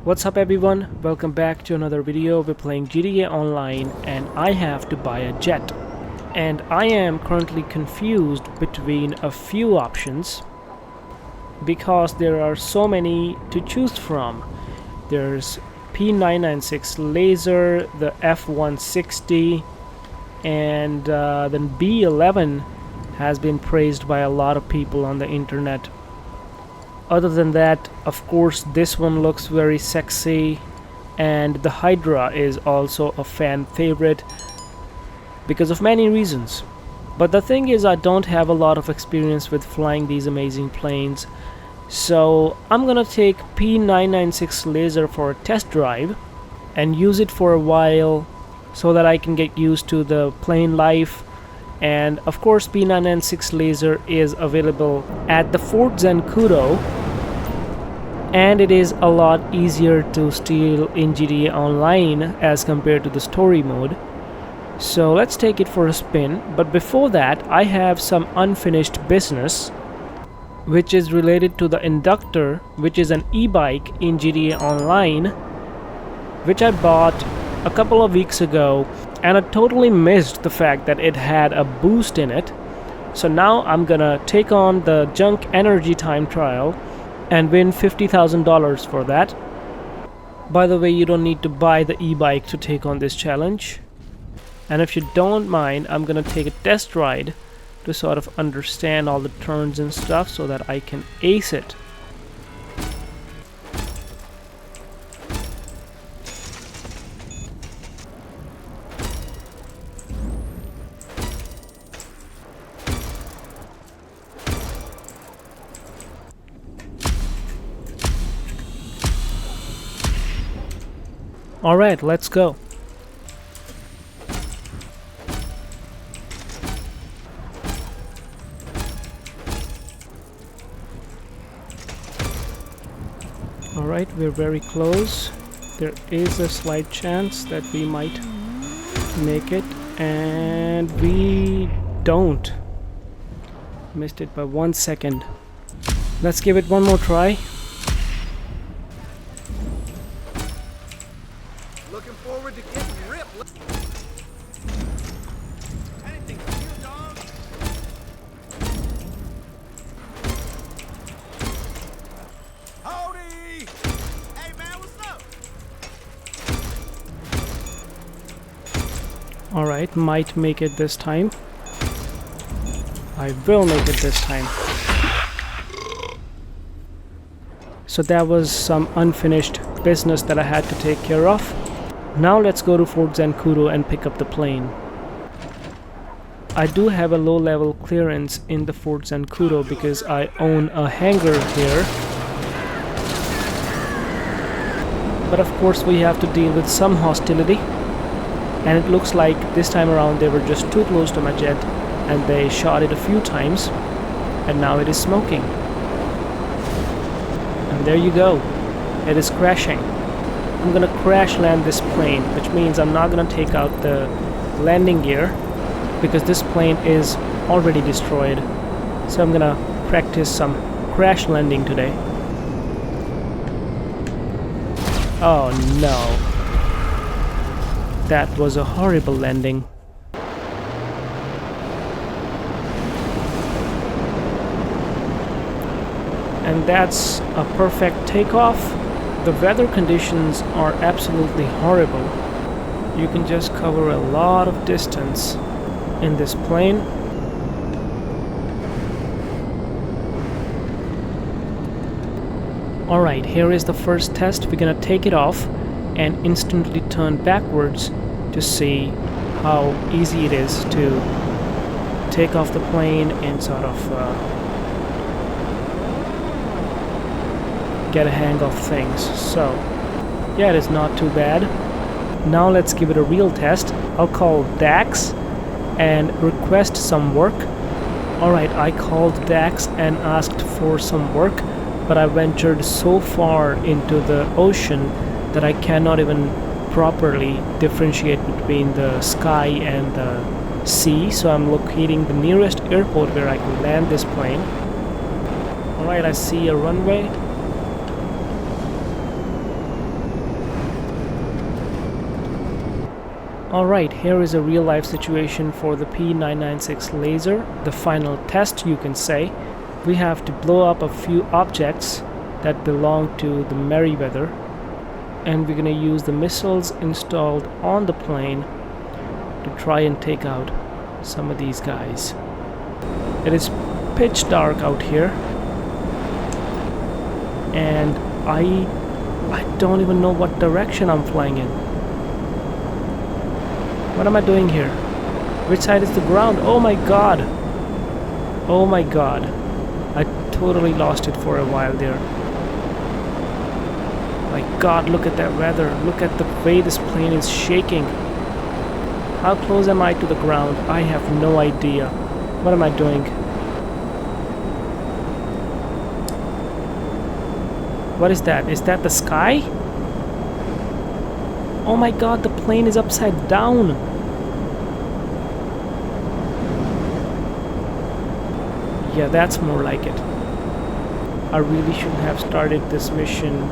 What's up everyone, welcome back to another video. We're playing GTA Online and I have to buy a jet. And I am currently confused between a few options because there are so many to choose from. There's P-996 Lazer, the F-160, and then B-11 has been praised by a lot of people on the internet. Other than that, of course, this one looks very sexy, and the Hydra is also a fan favorite because of many reasons. But the thing is, I don't have a lot of experience with flying these amazing planes, so I'm gonna take P-996 Lazer for a test drive and use it for a while so that I can get used to the plane life. And of course, P-996 Lazer is available at the Fort Zancudo, and it is a lot easier to steal in GTA Online as compared to the story mode. So let's take it for a spin, but before that I have some unfinished business which is related to the Inductor, which is an e-bike in GTA Online, which I bought a couple of weeks ago, and I totally missed the fact that it had a boost in it. So now I'm gonna take on the Junk Energy time trial and win $50,000 for that. By the way, you don't need to buy the e-bike to take on this challenge. And if you don't mind, I'm gonna take a test ride to sort of understand all the turns and stuff so that I can ace it. Alright, let's go. Alright, we're very close. There is a slight chance that we might make it, and we don't. Missed it by 1 second. Let's give it one more try. Looking forward to getting ripped. Anything for you, dog? Howdy! Hey man, what's up? Alright, might make it this time. I will make it this time. So that was some unfinished business that I had to take care of. Now let's go to Fort Zancudo and pick up the plane. I do have a low level clearance in the Fort Zancudo because I own a hangar here. But of course we have to deal with some hostility. And it looks like this time around they were just too close to my jet and they shot it a few times. And now it is smoking. And there you go. It is crashing. I'm gonna crash land this plane, which means I'm not gonna take out the landing gear because this plane is already destroyed. So I'm gonna practice some crash landing today. Oh no. That was a horrible landing. And that's a perfect takeoff. The weather conditions are absolutely horrible. You can just cover a lot of distance in this plane. Alright, here is the first test. We're gonna take it off and instantly turn backwards to see how easy it is to take off the plane and sort of get a hang of things. So yeah, it is not too bad. Now let's give it a real test. I'll call Dax and request some work. Alright, I called Dax and asked for some work, but I ventured so far into the ocean that I cannot even properly differentiate between the sky and the sea. So I'm locating the nearest airport where I can land this plane. Alright, I see a runway. Alright, here is a real life situation for the P-996 Lazer, the final test you can say. We have to blow up a few objects that belong to the Merryweather, and we're gonna use the missiles installed on the plane to try and take out some of these guys. It is pitch dark out here, and I don't even know what direction I'm flying in. What am I doing here? Which side is the ground? Oh my god! Oh my god. I totally lost it for a while there. My god, look at that weather. Look at the way this plane is shaking. How close am I to the ground? I have no idea. What am I doing? What is that? Is that the sky? Oh my god, the plane is upside down. Yeah, that's more like it. I really shouldn't have started this mission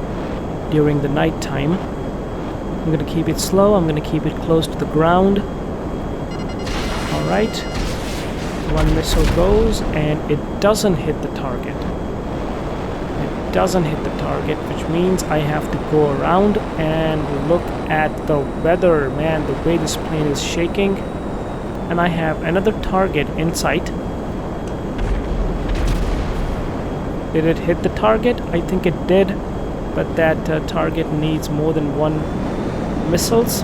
during the night time. I'm gonna keep it slow, I'm gonna keep it close to the ground. Alright. One missile goes and it doesn't hit the target. It doesn't hit the target, which means I have to go around and look at the weather. Man, the way this plane is shaking. And I have another target in sight. Did it hit the target? I think it did, but that target needs more than one missiles.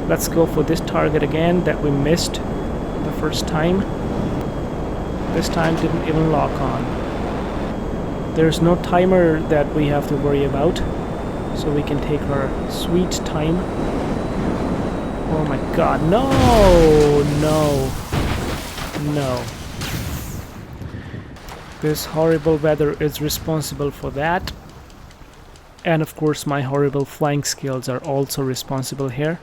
Let's go for this target again that we missed the first time. This time didn't even lock on. There's no timer that we have to worry about, so we can take our sweet time. Oh my god, no! No! No. This horrible weather is responsible for that. And of course my horrible flying skills are also responsible here.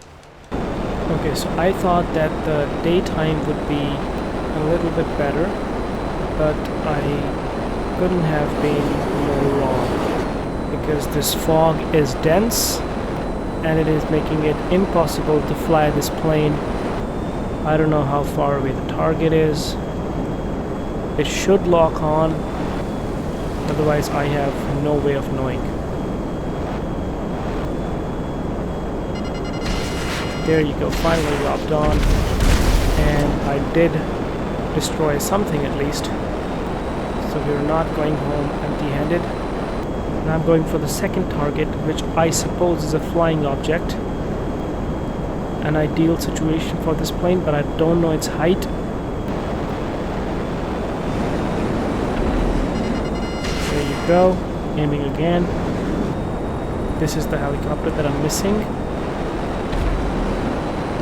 Okay, so I thought that the daytime would be a little bit better, but I couldn't have been more wrong, because this fog is dense and it is making it impossible to fly this plane. I don't know how far away the target is. It should lock on, otherwise I have no way of knowing. There you go, finally locked on, and I did destroy something at least. So we're not going home empty-handed. And I'm going for the second target, which I suppose is a flying object. An ideal situation for this plane, but I don't know its height. Go, aiming again. This is the helicopter that I'm missing.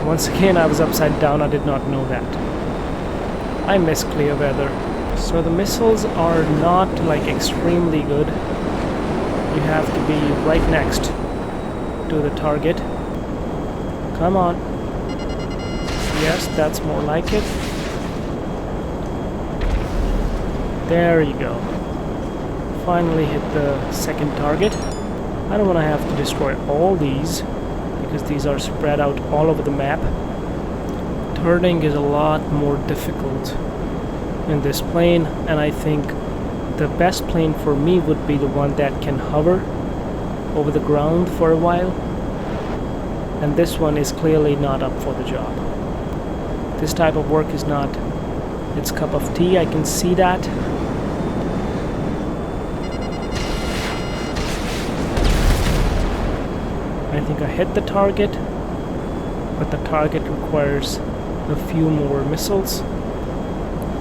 Once again, I was upside down, I did not know that. I miss clear weather. So the missiles are not like extremely good. You have to be right next to the target. Come on. Yes, that's more like it. There you go. Finally hit the second target. I don't want to have to destroy all these, because these are spread out all over the map. Turning is a lot more difficult in this plane, and I think the best plane for me would be the one that can hover over the ground for a while, and this one is clearly not up for the job. This type of work is not its cup of tea, I can see that. I think I hit the target, but the target requires a few more missiles.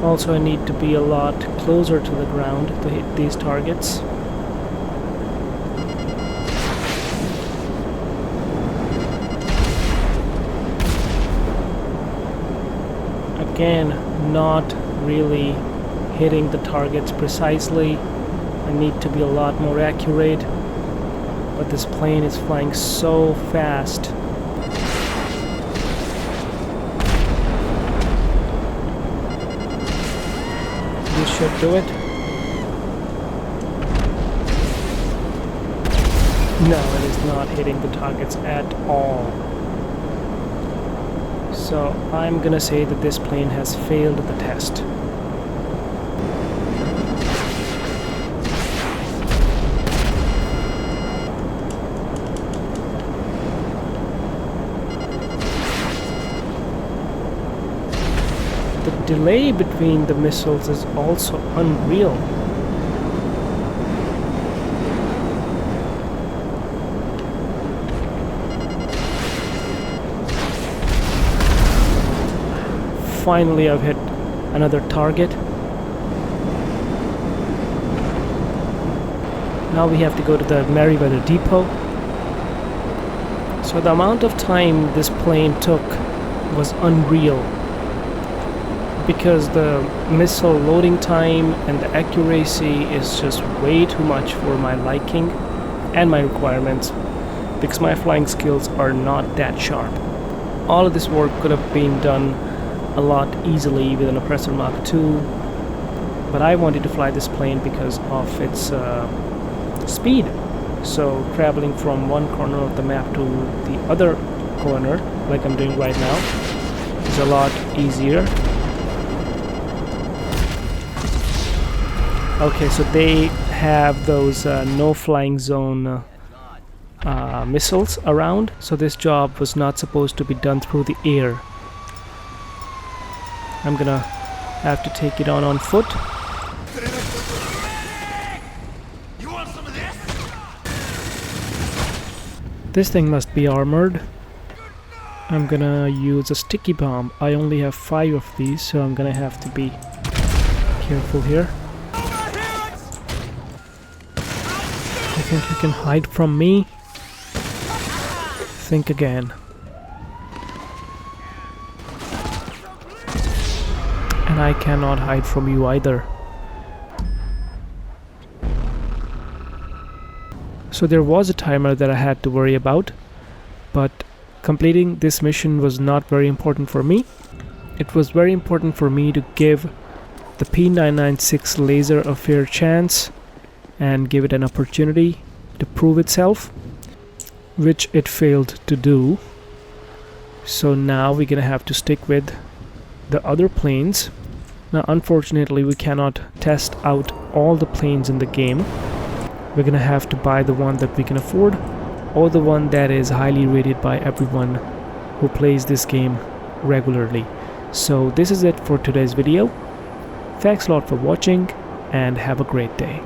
Also, I need to be a lot closer to the ground to hit these targets. Again, not really hitting the targets precisely. I need to be a lot more accurate. But this plane is flying so fast. This should do it. No, it is not hitting the targets at all. So I'm gonna say that this plane has failed the test. The delay between the missiles is also unreal. Finally, I've hit another target. Now we have to go to the Merryweather depot. So the amount of time this plane took was unreal, because the missile loading time and the accuracy is just way too much for my liking and my requirements, because my flying skills are not that sharp. All of this work could have been done a lot easily with an Oppressor Mark II, but I wanted to fly this plane because of its speed. So traveling from one corner of the map to the other corner, like I'm doing right now, is a lot easier. Okay, so they have those no flying zone missiles around, so this job was not supposed to be done through the air. I'm gonna have to take it on foot. You want some of this? This thing must be armored. I'm gonna use a sticky bomb. I only have 5 of these, so I'm gonna have to be careful here. I think you can hide from me. Think again. And I cannot hide from you either. So there was a timer that I had to worry about, but completing this mission was not very important for me. It was very important for me to give the P-996 Lazer a fair chance and give it an opportunity to prove itself, which it failed to do. So now we're gonna have to stick with the other planes. Now unfortunately we cannot test out all the planes in the game. We're gonna have to buy the one that we can afford, or the one that is highly rated by everyone who plays this game regularly. So this is it for today's video. Thanks a lot for watching and have a great day.